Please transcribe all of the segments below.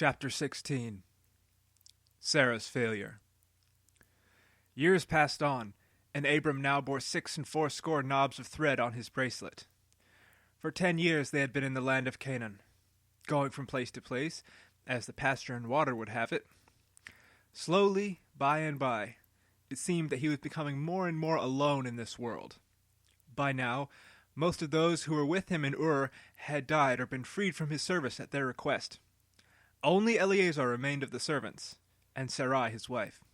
Chapter 16. Sarah's Failure. Years passed on, and Abram now bore 64 knobs of thread on his bracelet. For 10 years they had been in the land of Canaan, going from place to place, as the pasture and water would have it. Slowly, by and by, it seemed that he was becoming more and more alone in this world. By now, most of those who were with him in Ur had died or been freed from his service at their request. Only Eleazar remained of the servants, and Sarai his wife.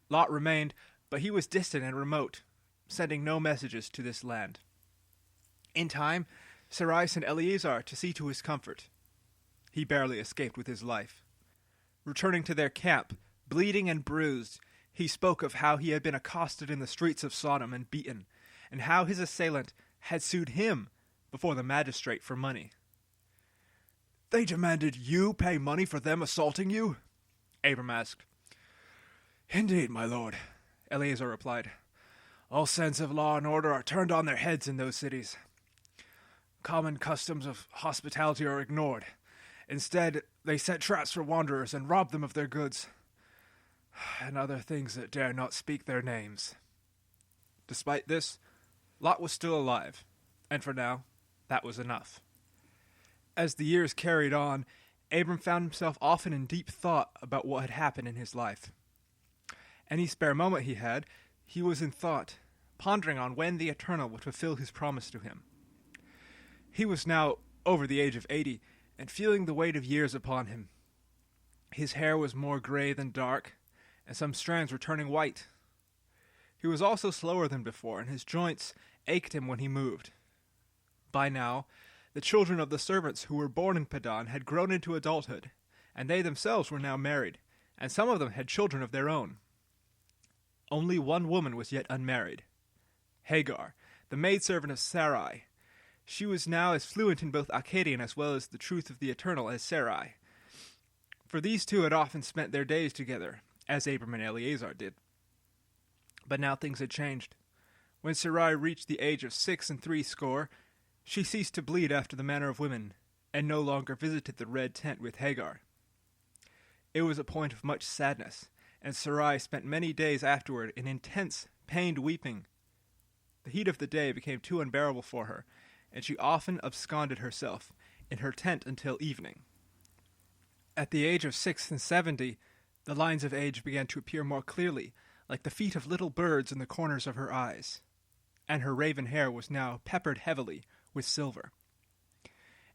Lot remained, but he was distant and remote, sending no messages to this land. In time, Sarai sent Eleazar to see to his comfort. He barely escaped with his life. Returning to their camp, bleeding and bruised, he spoke of how he had been accosted in the streets of Sodom and beaten, and how his assailant had sued him before the magistrate for money. "They demanded you pay money for them assaulting you?" Abram asked. "Indeed, my lord," Eleazar replied. "All sense of law and order are turned on their heads in those cities. Common customs of hospitality are ignored. Instead, they set traps for wanderers and rob them of their goods, and other things that dare not speak their names." Despite this, Lot was still alive, and for now, that was enough. As the years carried on, Abram found himself often in deep thought about what had happened in his life. Any spare moment he had, he was in thought, pondering on when the Eternal would fulfill his promise to him. He was now over the age of 80, and feeling the weight of years upon him. His hair was more gray than dark, and some strands were turning white. He was also slower than before, and his joints ached him when he moved. By now, the children of the servants who were born in Padan had grown into adulthood, and they themselves were now married, and some of them had children of their own. Only one woman was yet unmarried, Hagar, the maid-servant of Sarai. She was now as fluent in both Akkadian as well as the truth of the Eternal as Sarai. For these two had often spent their days together, as Abram and Eleazar did. But now things had changed. When Sarai reached the age of 66, she ceased to bleed after the manner of women, and no longer visited the red tent with Hagar. It was a point of much sadness, and Sarai spent many days afterward in intense, pained weeping. The heat of the day became too unbearable for her, and she often absconded herself in her tent until evening. At the age of 70, the lines of age began to appear more clearly, like the feet of little birds in the corners of her eyes, and her raven hair was now peppered heavily with silver.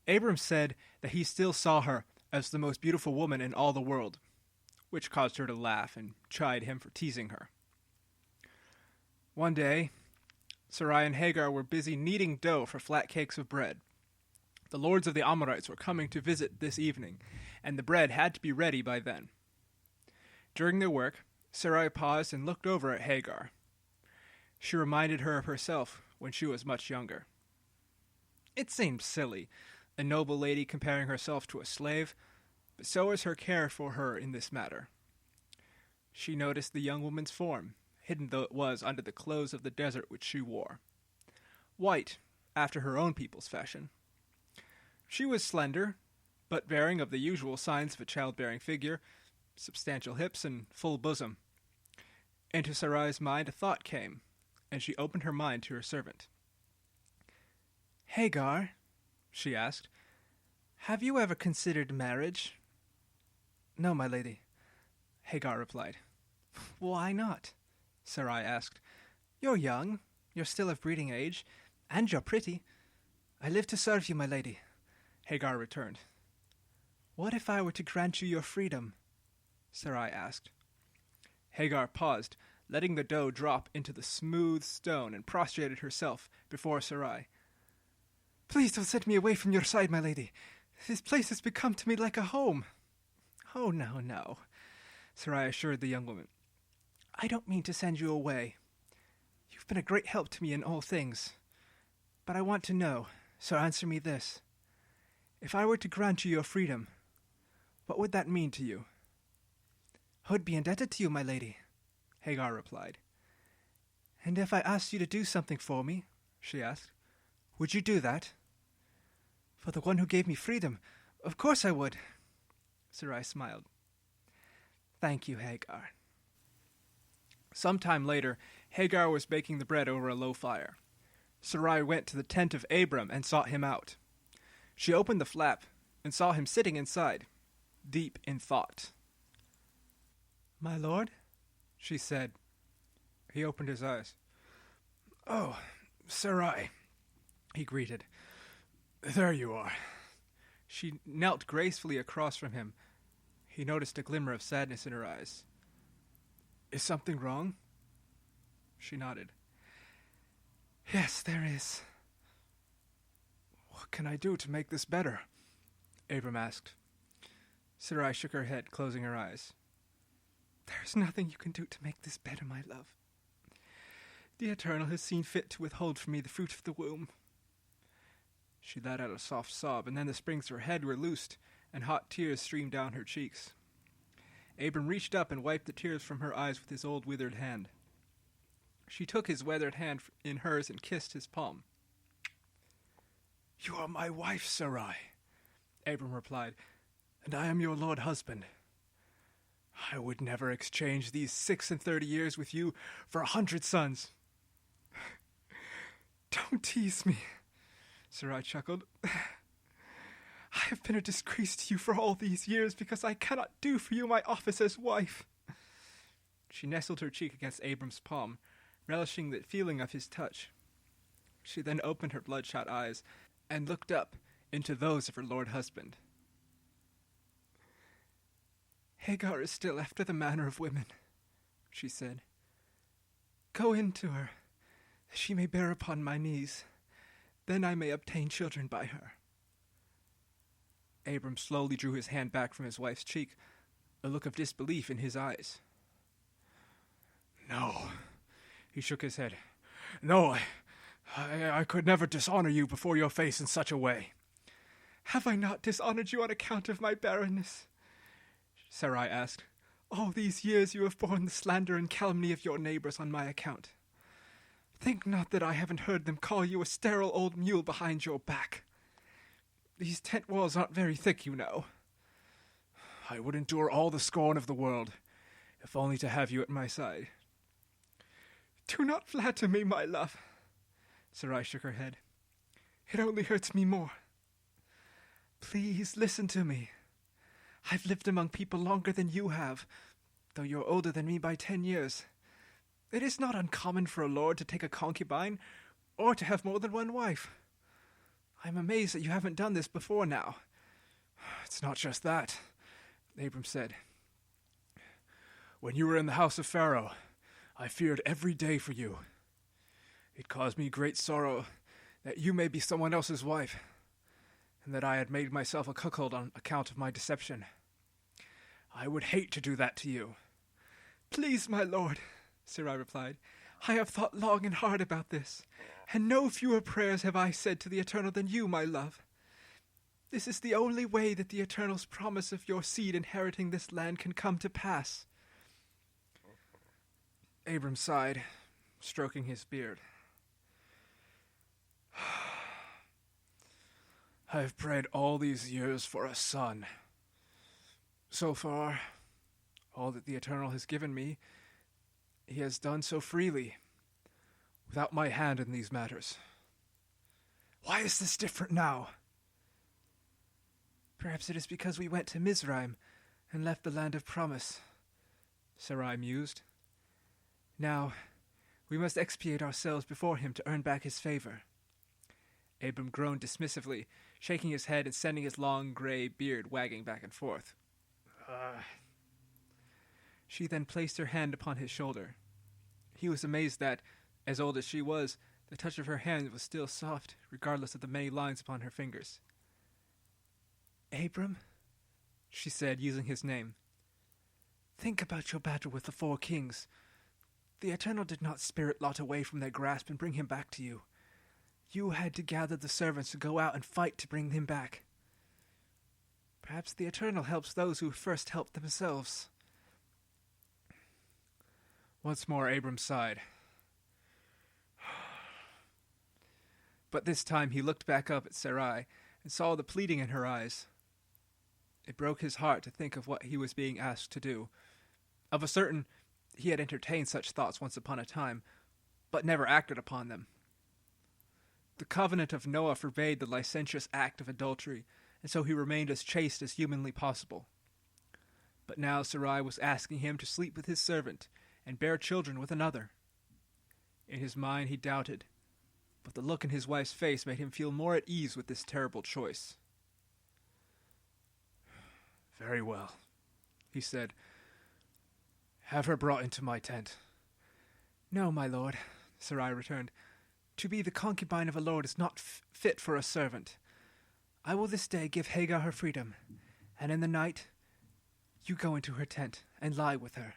Abram said that he still saw her as the most beautiful woman in all the world, which caused her to laugh and chide him for teasing her. One day, Sarai and Hagar were busy kneading dough for flat cakes of bread. The lords of the Amorites were coming to visit this evening, and the bread had to be ready by then. During their work, Sarai paused and looked over at Hagar. She reminded her of herself when she was much younger. It seemed silly, a noble lady comparing herself to a slave, but so was her care for her in this matter. She noticed the young woman's form, hidden though it was under the clothes of the desert which she wore. White, after her own people's fashion. She was slender, but bearing of the usual signs of a childbearing figure, substantial hips and full bosom. Into Sarai's mind a thought came, and she opened her mind to her servant. "Hagar," she asked, "have you ever considered marriage?" "No, my lady," Hagar replied. "Why not?" Sarai asked. "You're young, you're still of breeding age, and you're pretty." "I live to serve you, my lady," Hagar returned. "What if I were to grant you your freedom?" Sarai asked. Hagar paused, letting the dough drop into the smooth stone, and prostrated herself before Sarai. "Please don't send me away from your side, my lady. This place has become to me like a home." "Oh, no," Sarai assured the young woman. "I don't mean to send you away. You've been a great help to me in all things. But I want to know, so answer me this. If I were to grant you your freedom, what would that mean to you?" "I would be indebted to you, my lady," Hagar replied. "And if I asked you to do something for me," she asked, "would you do that?" "For the one who gave me freedom, of course I would." Sarai smiled. Thank you, Hagar. Some time later, Hagar was baking the bread over a low fire. Sarai went to the tent of Abram and sought him out. She opened the flap and saw him sitting inside, deep in thought. "My lord?" she said. He opened his eyes. "Oh, Sarai," he greeted. "There you are." She knelt gracefully across from him. He noticed a glimmer of sadness in her eyes. "Is something wrong?" She nodded. "Yes, there is." "What can I do to make this better?" Abram asked. Sarai shook her head, closing her eyes. "There is nothing you can do to make this better, my love. The Eternal has seen fit to withhold from me the fruit of the womb." She let out a soft sob, and then the springs of her head were loosed, and hot tears streamed down her cheeks. Abram reached up and wiped the tears from her eyes with his old withered hand. She took his weathered hand in hers and kissed his palm. "You are my wife, Sarai," Abram replied, "and I am your lord husband. I would never exchange these 36 years with you for 100 sons. "Don't tease me," Sarai chuckled. "I have been a disgrace to you for all these years because I cannot do for you my office as wife." She nestled her cheek against Abram's palm, relishing the feeling of his touch. She then opened her bloodshot eyes and looked up into those of her lord husband. "Hagar is still after the manner of women," she said. "Go in to her, that she may bear upon my knees. Then I may obtain children by her." Abram slowly drew his hand back from his wife's cheek, a look of disbelief in his eyes. "No," he shook his head. "No, I could never dishonor you before your face in such a way." "Have I not dishonored you on account of my barrenness?" Sarai asked. "All these years you have borne the slander and calumny of your neighbors on my account. Think not that I haven't heard them call you a sterile old mule behind your back. These tent walls aren't very thick, you know." "I would endure all the scorn of the world, if only to have you at my side." "Do not flatter me, my love." Sarai shook her head. "It only hurts me more. Please listen to me. I've lived among people longer than you have, though you're older than me by 10 years. It is not uncommon for a lord to take a concubine, or to have more than one wife. I'm amazed that you haven't done this before now." "It's not just that," Abram said. "When you were in the house of Pharaoh, I feared every day for you. It caused me great sorrow that you may be someone else's wife, and that I had made myself a cuckold on account of my deception. I would hate to do that to you." "Please, my lord," Sarai replied, "I have thought long and hard about this, and no fewer prayers have I said to the Eternal than you, my love. This is the only way that the Eternal's promise of your seed inheriting this land can come to pass." Abram sighed, stroking his beard. "I've prayed all these years for a son. So far, all that the Eternal has given me, he has done so freely, without my hand in these matters. Why is this different now?" "Perhaps it is because we went to Mizraim and left the land of promise," Sarai mused. "Now, we must expiate ourselves before him to earn back his favor." Abram groaned dismissively, shaking his head and sending his long gray beard wagging back and forth. She then placed her hand upon his shoulder. He was amazed that, as old as she was, the touch of her hand was still soft, regardless of the many lines upon her fingers. "Abram," she said, using his name, "think about your battle with the 4 kings. The Eternal did not spirit Lot away from their grasp and bring him back to you. You had to gather the servants to go out and fight to bring him back. Perhaps the Eternal helps those who first helped themselves." Once more Abram sighed. But this time he looked back up at Sarai and saw the pleading in her eyes. It broke his heart to think of what he was being asked to do. Of a certain, he had entertained such thoughts once upon a time, but never acted upon them. The covenant of Noah forbade the licentious act of adultery, and so he remained as chaste as humanly possible. But now Sarai was asking him to sleep with his servant and bear children with another. In his mind he doubted, but the look in his wife's face made him feel more at ease with this terrible choice. "Very well," he said. "Have her brought into my tent." "No, my lord," Sarai returned. "To be the concubine of a lord is not fit for a servant. I will this day give Hagar her freedom, and in the night you go into her tent and lie with her."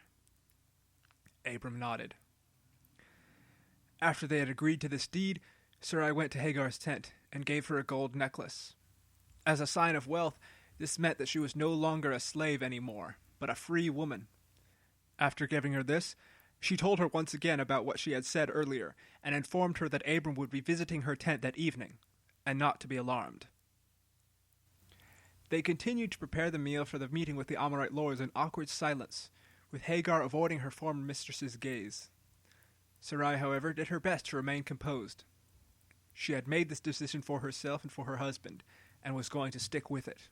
Abram nodded. After they had agreed to this deed, Sarai went to Hagar's tent and gave her a gold necklace. As a sign of wealth, this meant that she was no longer a slave anymore, but a free woman. After giving her this, she told her once again about what she had said earlier, and informed her that Abram would be visiting her tent that evening, and not to be alarmed. They continued to prepare the meal for the meeting with the Amorite lords in awkward silence, with Hagar avoiding her former mistress's gaze. Sarai, however, did her best to remain composed. She had made this decision for herself and for her husband, and was going to stick with it.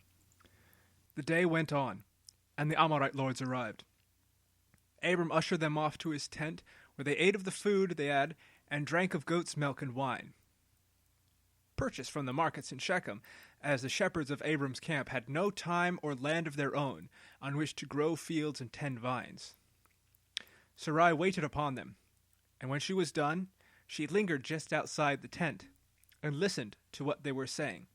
The day went on, and the Amorite lords arrived. Abram ushered them off to his tent, where they ate of the food they had, and drank of goat's milk and wine, purchased from the markets in Shechem, as the shepherds of Abram's camp had no time or land of their own on which to grow fields and tend vines. Sarai waited upon them, and when she was done, she lingered just outside the tent, and listened to what they were saying.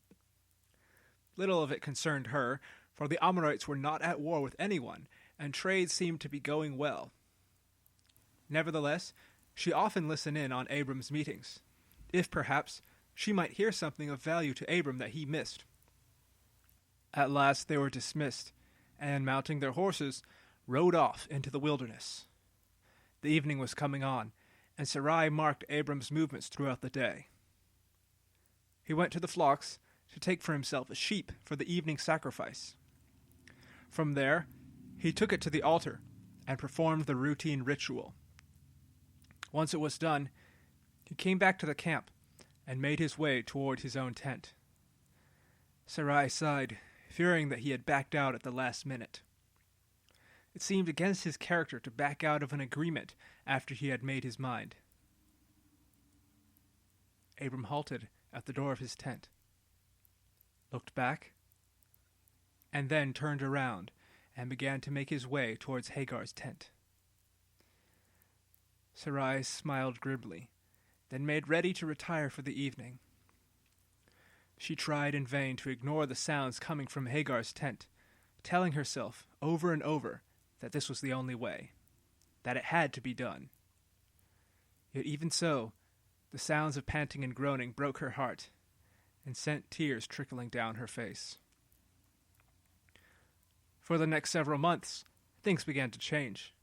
Little of it concerned her, for the Amorites were not at war with anyone, and trade seemed to be going well. Nevertheless, she often listened in on Abram's meetings, if perhaps she might hear something of value to Abram that he missed. At last they were dismissed, and mounting their horses, rode off into the wilderness. The evening was coming on, and Sarai marked Abram's movements throughout the day. He went to the flocks to take for himself a sheep for the evening sacrifice. From there, he took it to the altar and performed the routine ritual. Once it was done, he came back to the camp and made his way toward his own tent. Sarai sighed, fearing that he had backed out at the last minute. It seemed against his character to back out of an agreement after he had made his mind. Abram halted at the door of his tent, looked back, and then turned around and began to make his way towards Hagar's tent. Sarai smiled grimly, then made ready to retire for the evening. She tried in vain to ignore the sounds coming from Hagar's tent, telling herself over and over that this was the only way, that it had to be done. Yet even so, the sounds of panting and groaning broke her heart, and sent tears trickling down her face. For the next several months, things began to change.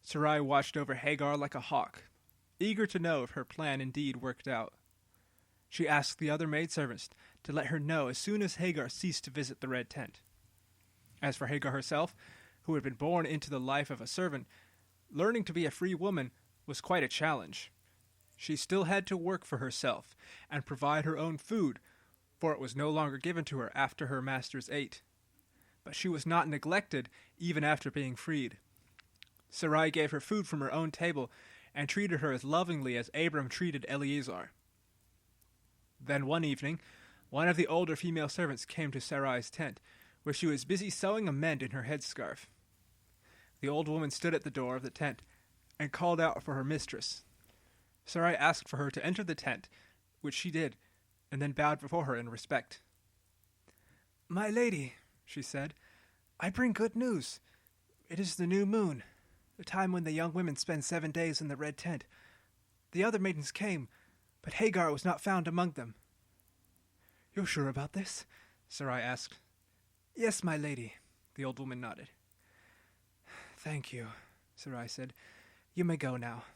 Sarai watched over Hagar like a hawk, eager to know if her plan indeed worked out. She asked the other maidservants to let her know as soon as Hagar ceased to visit the red tent. As for Hagar herself, who had been born into the life of a servant, learning to be a free woman was quite a challenge. She still had to work for herself and provide her own food, for it was no longer given to her after her masters ate. But she was not neglected even after being freed. Sarai gave her food from her own table and treated her as lovingly as Abram treated Eleazar. Then one evening, one of the older female servants came to Sarai's tent, where she was busy sewing a mend in her headscarf. The old woman stood at the door of the tent and called out for her mistress. Sarai asked for her to enter the tent, which she did, and then bowed before her in respect. "My lady," she said, "I bring good news. It is the new moon, the time when the young women spend 7 days in the red tent. The other maidens came, but Hagar was not found among them." "You're sure about this?" Sarai asked. "Yes, my lady," the old woman nodded. "Thank you," Sarai said. "You may go now."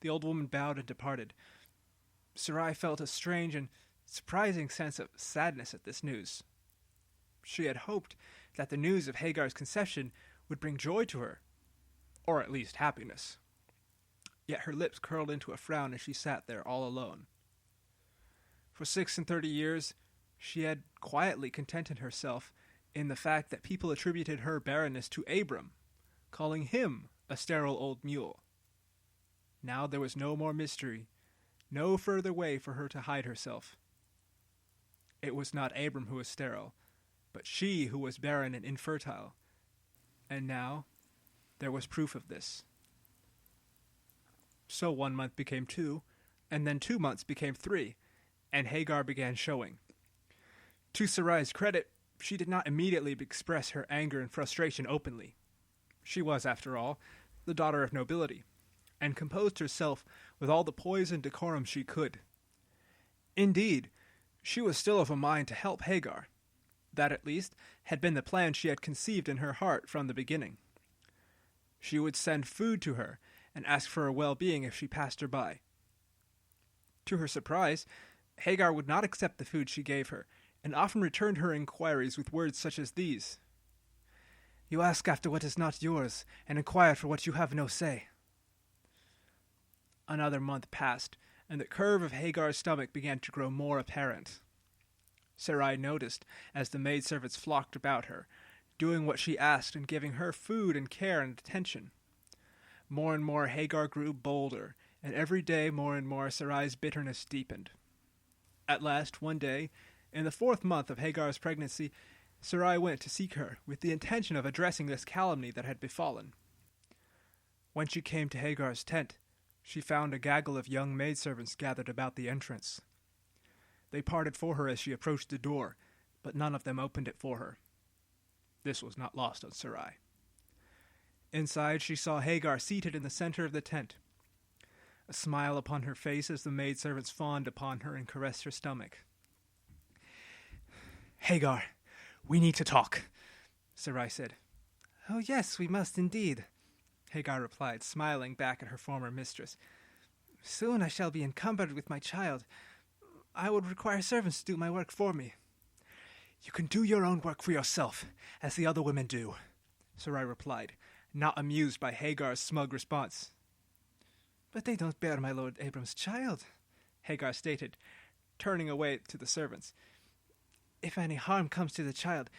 The old woman bowed and departed. Sarai felt a strange and surprising sense of sadness at this news. She had hoped that the news of Hagar's conception would bring joy to her, or at least happiness. Yet her lips curled into a frown as she sat there all alone. For 36 years, she had quietly contented herself in the fact that people attributed her barrenness to Abram, calling him a sterile old mule. Now there was no more mystery, no further way for her to hide herself. It was not Abram who was sterile, but she who was barren and infertile. And now there was proof of this. So 1 month became 2, and then 2 months became 3, and Hagar began showing. To Sarai's credit, she did not immediately express her anger and frustration openly. She was, after all, the daughter of nobility, and composed herself with all the poise and decorum she could. Indeed, she was still of a mind to help Hagar. That, at least, had been the plan she had conceived in her heart from the beginning. She would send food to her and ask for her well-being if she passed her by. To her surprise, Hagar would not accept the food she gave her, and often returned her inquiries with words such as these. "You ask after what is not yours, and inquire for what you have no say." Another month passed, and the curve of Hagar's stomach began to grow more apparent. Sarai noticed as the maid-servants flocked about her, doing what she asked and giving her food and care and attention. More and more Hagar grew bolder, and every day more and more Sarai's bitterness deepened. At last, one day, in the 4th month of Hagar's pregnancy, Sarai went to seek her with the intention of addressing this calumny that had befallen. When she came to Hagar's tent, she found a gaggle of young maidservants gathered about the entrance. They parted for her as she approached the door, but none of them opened it for her. This was not lost on Sarai. Inside, she saw Hagar seated in the center of the tent, a smile upon her face as the maidservants fawned upon her and caressed her stomach. "Hagar, we need to talk," Sarai said. "Oh yes, we must indeed," Hagar replied, smiling back at her former mistress. "Soon I shall be encumbered with my child. I would require servants to do my work for me." "You can do your own work for yourself, as the other women do," Sarai replied, not amused by Hagar's smug response. "But they don't bear my lord Abram's child," Hagar stated, turning away to the servants. "If any harm comes to the child,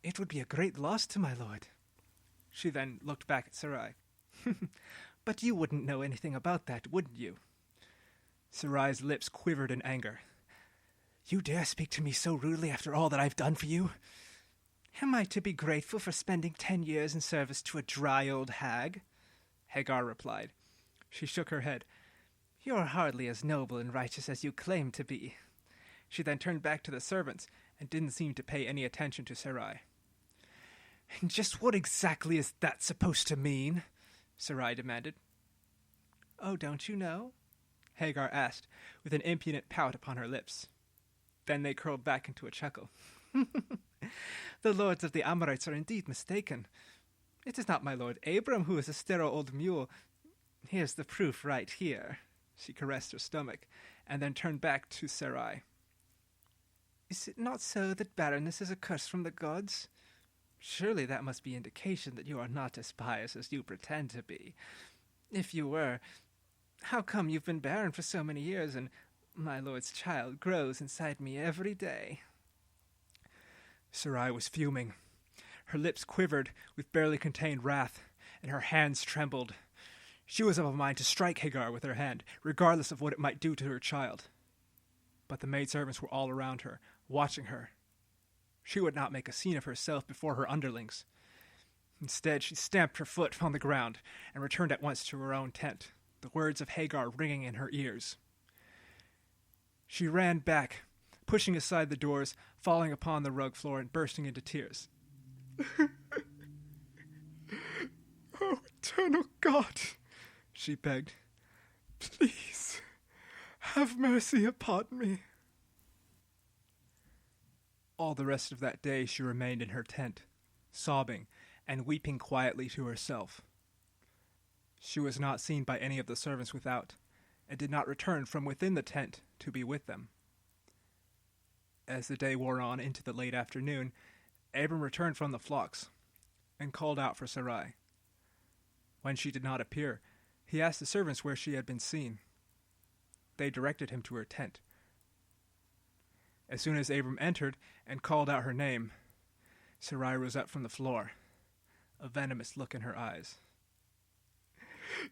it would be a great loss to my lord." She then looked back at Sarai. "But you wouldn't know anything about that, wouldn't you?" Sarai's lips quivered in anger. "You dare speak to me so rudely after all that I've done for you? Am I to be grateful for spending 10 years in service to a dry old hag?" Hagar replied. She shook her head. "You're hardly as noble and righteous as you claim to be." She then turned back to the servants and didn't seem to pay any attention to Sarai. "And just what exactly is that supposed to mean?" Sarai demanded. "Oh, don't you know?" Hagar asked, with an impudent pout upon her lips. Then they curled back into a chuckle. "The lords of the Amorites are indeed mistaken. It is not my lord Abram who is a sterile old mule. Here's the proof right here." She caressed her stomach, and then turned back to Sarai. "Is it not so that barrenness is a curse from the gods? Surely that must be indication that you are not as pious as you pretend to be. If you were, how come you've been barren for so many years, and my lord's child grows inside me every day?" Sarai was fuming. Her lips quivered with barely contained wrath, and her hands trembled. She was of a mind to strike Hagar with her hand, regardless of what it might do to her child. But the maidservants were all around her, watching her. She would not make a scene of herself before her underlings. Instead, she stamped her foot on the ground and returned at once to her own tent, the words of Hagar ringing in her ears. She ran back, pushing aside the doors, falling upon the rug floor and bursting into tears. "Oh, eternal God," she begged, "please, have mercy upon me." All the rest of that day she remained in her tent, sobbing and weeping quietly to herself. She was not seen by any of the servants without, and did not return from within the tent to be with them. As the day wore on into the late afternoon, Abram returned from the flocks and called out for Sarai. When she did not appear, he asked the servants where she had been seen. They directed him to her tent. As soon as Abram entered and called out her name, Sarai rose up from the floor, a venomous look in her eyes.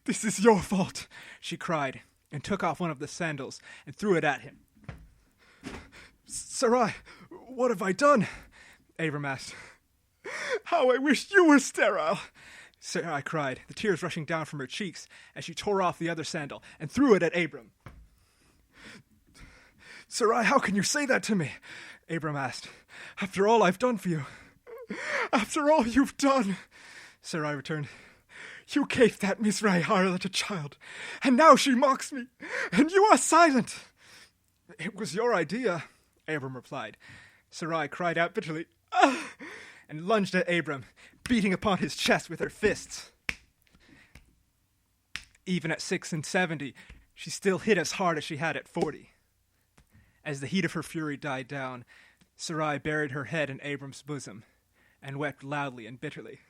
"This is your fault," she cried, and took off one of the sandals and threw it at him. "Sarai, what have I done?" Abram asked. "How I wish you were sterile," Sarai cried, the tears rushing down from her cheeks as she tore off the other sandal and threw it at Abram. "Sarai, how can you say that to me?" Abram asked. "After all I've done for you." "After all you've done," Sarai returned. "You gave that Mizrahi harlot a child, and now she mocks me, and you are silent." "It was your idea," Abram replied. Sarai cried out bitterly, "Ah!" and lunged at Abram, beating upon his chest with her fists. Even at 6 and 70, she still hit as hard as she had at 40. As the heat of her fury died down, Sarai buried her head in Abram's bosom and wept loudly and bitterly.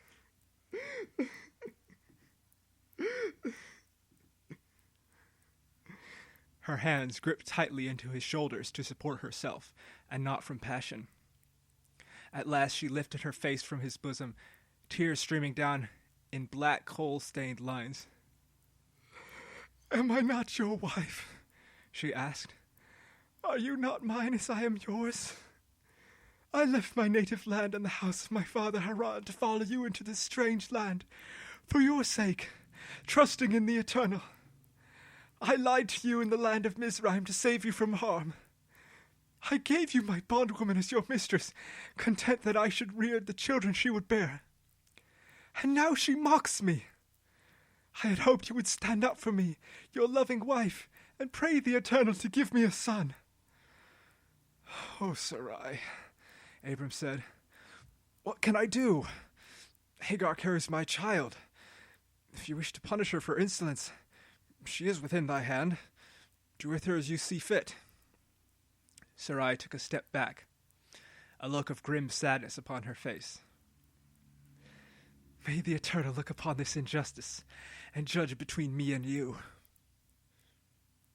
Her hands gripped tightly into his shoulders to support herself, and not from passion. At last she lifted her face from his bosom, tears streaming down in black coal-stained lines. "Am I not your wife?" she asked. "Are you not mine as I am yours? I left my native land and the house of my father Haran to follow you into this strange land, for your sake, trusting in the Eternal. I lied to you in the land of Mizraim to save you from harm. I gave you my bondwoman as your mistress, content that I should rear the children she would bear. And now she mocks me. I had hoped you would stand up for me, your loving wife, and pray the Eternal to give me a son." "Oh, Sarai," Abram said, "what can I do? Hagar carries my child. If you wish to punish her for insolence, she is within thy hand. Do with her as you see fit." Sarai took a step back, a look of grim sadness upon her face. "May the Eternal look upon this injustice and judge between me and you."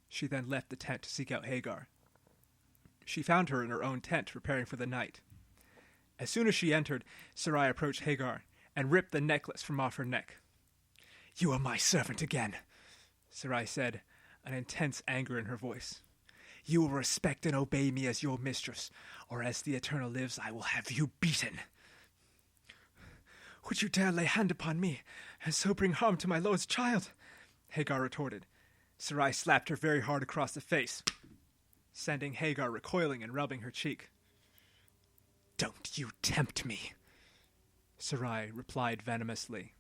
She then left the tent to seek out Hagar. She found her in her own tent, preparing for the night. As soon as she entered, Sarai approached Hagar and ripped the necklace from off her neck. "You are my servant again," Sarai said, an intense anger in her voice. "You will respect and obey me as your mistress, or as the Eternal lives, I will have you beaten." "Would you dare lay hand upon me, and so bring harm to my lord's child?" Hagar retorted. Sarai slapped her very hard across the face, sending Hagar recoiling and rubbing her cheek. "Don't you tempt me," Sarai replied venomously.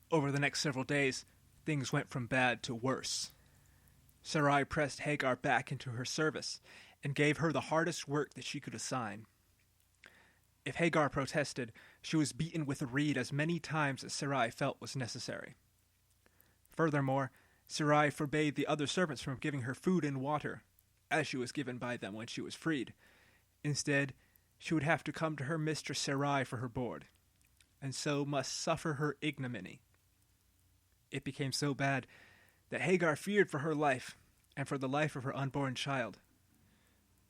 Over the next several days, things went from bad to worse. Sarai pressed Hagar back into her service and gave her the hardest work that she could assign. If Hagar protested, she was beaten with a reed as many times as Sarai felt was necessary. Furthermore, Sarai forbade the other servants from giving her food and water, as she was given by them when she was freed. Instead, she would have to come to her mistress Sarai for her board, and so must suffer her ignominy. It became so bad that Hagar feared for her life and for the life of her unborn child.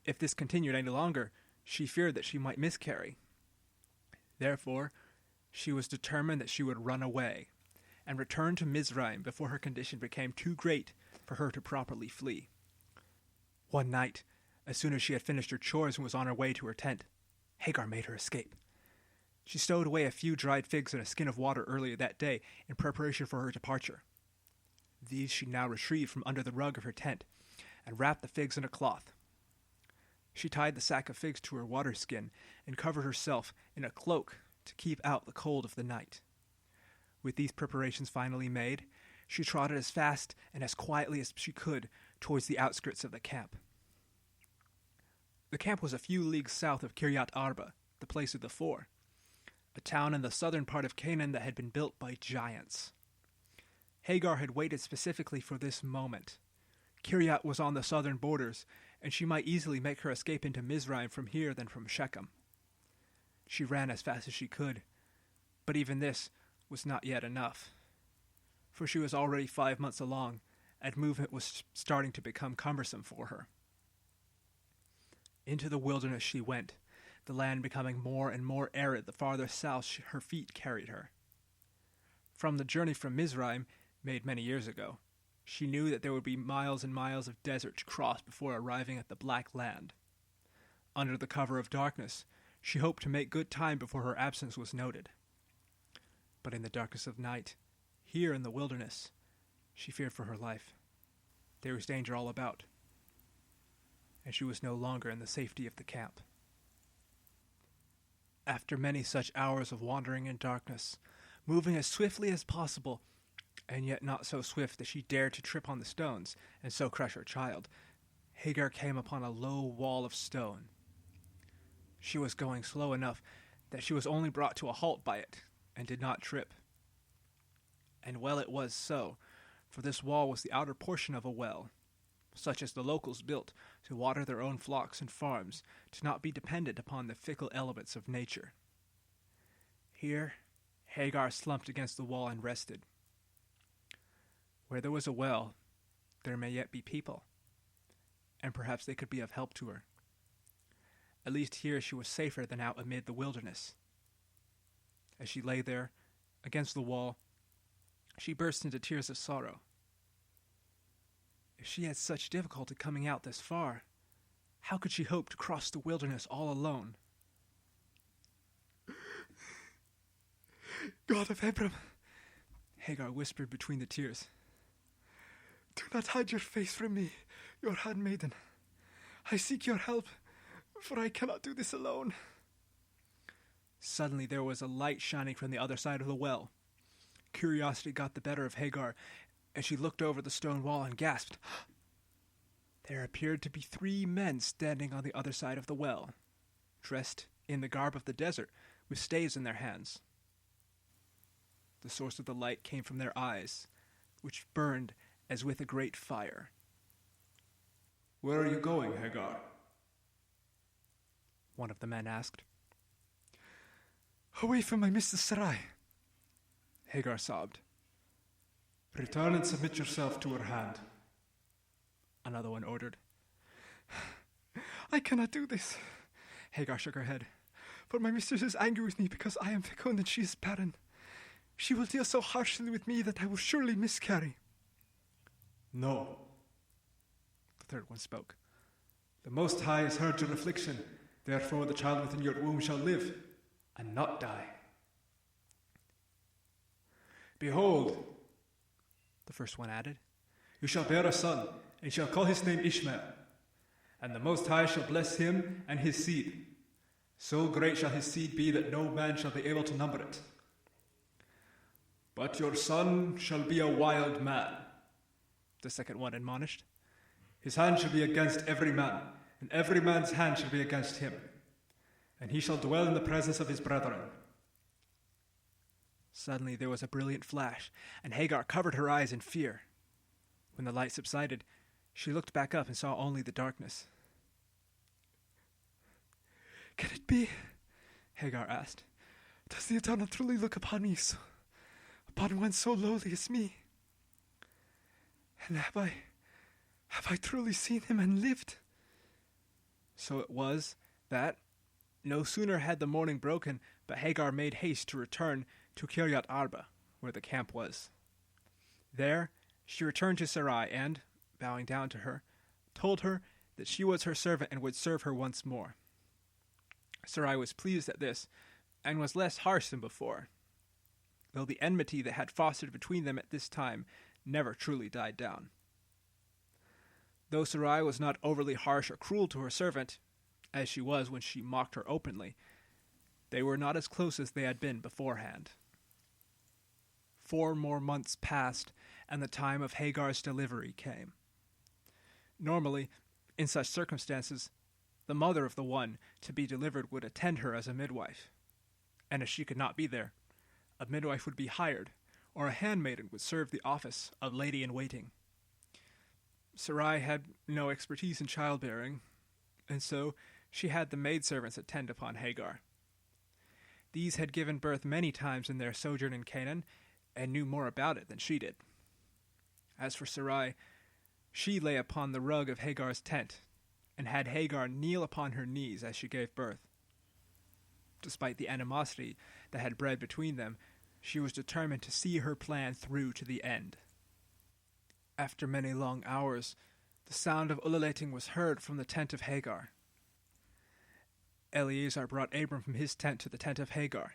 If this continued any longer, she feared that she might miscarry. Therefore, she was determined that she would run away and return to Mizraim before her condition became too great for her to properly flee. One night, as soon as she had finished her chores and was on her way to her tent, Hagar made her escape. She stowed away a few dried figs and a skin of water earlier that day in preparation for her departure. These she now retrieved from under the rug of her tent and wrapped the figs in a cloth. She tied the sack of figs to her water skin and covered herself in a cloak to keep out the cold of the night. With these preparations finally made, she trotted as fast and as quietly as she could towards the outskirts of the camp. The camp was a few leagues south of Kiryat Arba, the place of the four, a town in the southern part of Canaan that had been built by giants. Hagar had waited specifically for this moment. Kiryat was on the southern borders, and she might easily make her escape into Mizraim from here than from Shechem. She ran as fast as she could, but even this was not yet enough, for she was already 5 months along, and movement was starting to become cumbersome for her. Into the wilderness she went, the land becoming more and more arid the farther south her feet carried her. From the journey from Mizraim, made many years ago, she knew that there would be miles and miles of desert to cross before arriving at the Black Land. Under the cover of darkness, she hoped to make good time before her absence was noted. But in the darkness of night, here in the wilderness, she feared for her life. There was danger all about, and she was no longer in the safety of the camp. After many such hours of wandering in darkness, moving as swiftly as possible, and yet not so swift that she dared to trip on the stones and so crush her child, Hagar came upon a low wall of stone. She was going slow enough that she was only brought to a halt by it, and did not trip. And well it was so, for this wall was the outer portion of a well, such as the locals built to water their own flocks and farms, to not be dependent upon the fickle elements of nature. Here, Hagar slumped against the wall and rested. Where there was a well, there may yet be people, and perhaps they could be of help to her. At least here she was safer than out amid the wilderness. As she lay there, against the wall, she burst into tears of sorrow. If she had such difficulty coming out this far, how could she hope to cross the wilderness all alone? God of Abram, Hagar whispered between the tears. do not hide your face from me, your handmaiden. I seek your help, for I cannot do this alone. Suddenly there was a light shining from the other side of the well. Curiosity got the better of Hagar, and she looked over the stone wall and gasped. There appeared to be 3 men standing on the other side of the well, dressed in the garb of the desert, with staves in their hands. The source of the light came from their eyes, which burned as with a great fire. "Where are you going, Hagar?" one of the men asked. Away from my Mrs. Sarai. Hagar sobbed. "Return and submit yourself to her hand," another one ordered. I cannot do this. Hagar shook her head. For my mistress is angry with me because I am fecund and she is barren. She will deal so harshly with me that I will surely miscarry. "No," the third one spoke. "The Most High has heard your affliction. Therefore the child within your womb shall live, and not die. Behold," the first one added, "you shall bear a son, and you shall call his name Ishmael. And the Most High shall bless him and his seed. So great shall his seed be that no man shall be able to number it. But your son shall be a wild man," the second one admonished. "His hand shall be against every man, and every man's hand shall be against him. And he shall dwell in the presence of his brethren." Suddenly there was a brilliant flash, and Hagar covered her eyes in fear. When the light subsided, she looked back up and saw only the darkness. Can it be? Hagar asked. Does the Eternal truly look upon me, upon one so lowly as me? And have I truly seen him and lived? So it was that, no sooner had the morning broken, but Hagar made haste to return to Kiryat Arba, where the camp was. There she returned to Sarai and, bowing down to her, told her that she was her servant and would serve her once more. Sarai was pleased at this, and was less harsh than before, though the enmity that had fostered between them at this time never truly died down. Though Sarai was not overly harsh or cruel to her servant, as she was when she mocked her openly, they were not as close as they had been beforehand. 4 more months passed, and the time of Hagar's delivery came. Normally, in such circumstances, the mother of the one to be delivered would attend her as a midwife, and if she could not be there, a midwife would be hired, or a handmaiden would serve the office of lady-in-waiting. Sarai had no expertise in childbearing, and so she had the maid-servants attend upon Hagar. These had given birth many times in their sojourn in Canaan, and knew more about it than she did. As for Sarai, she lay upon the rug of Hagar's tent, and had Hagar kneel upon her knees as she gave birth. Despite the animosity that had bred between them, she was determined to see her plan through to the end. After many long hours, the sound of ululating was heard from the tent of Hagar. Eleazar brought Abram from his tent to the tent of Hagar.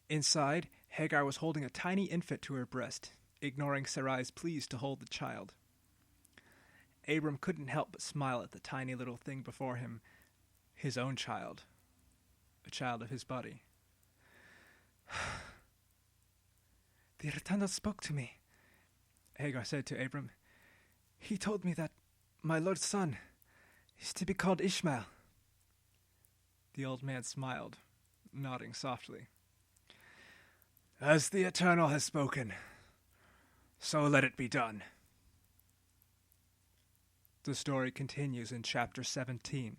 Inside, Hagar was holding a tiny infant to her breast, ignoring Sarai's pleas to hold the child. Abram couldn't help but smile at the tiny little thing before him, his own child, a child of his body. The Eternal spoke to me, Hagar said to Abram. He told me that my Lord's son is to be called Ishmael. The old man smiled, nodding softly. As the Eternal has spoken, so let it be done. The story continues in chapter 17.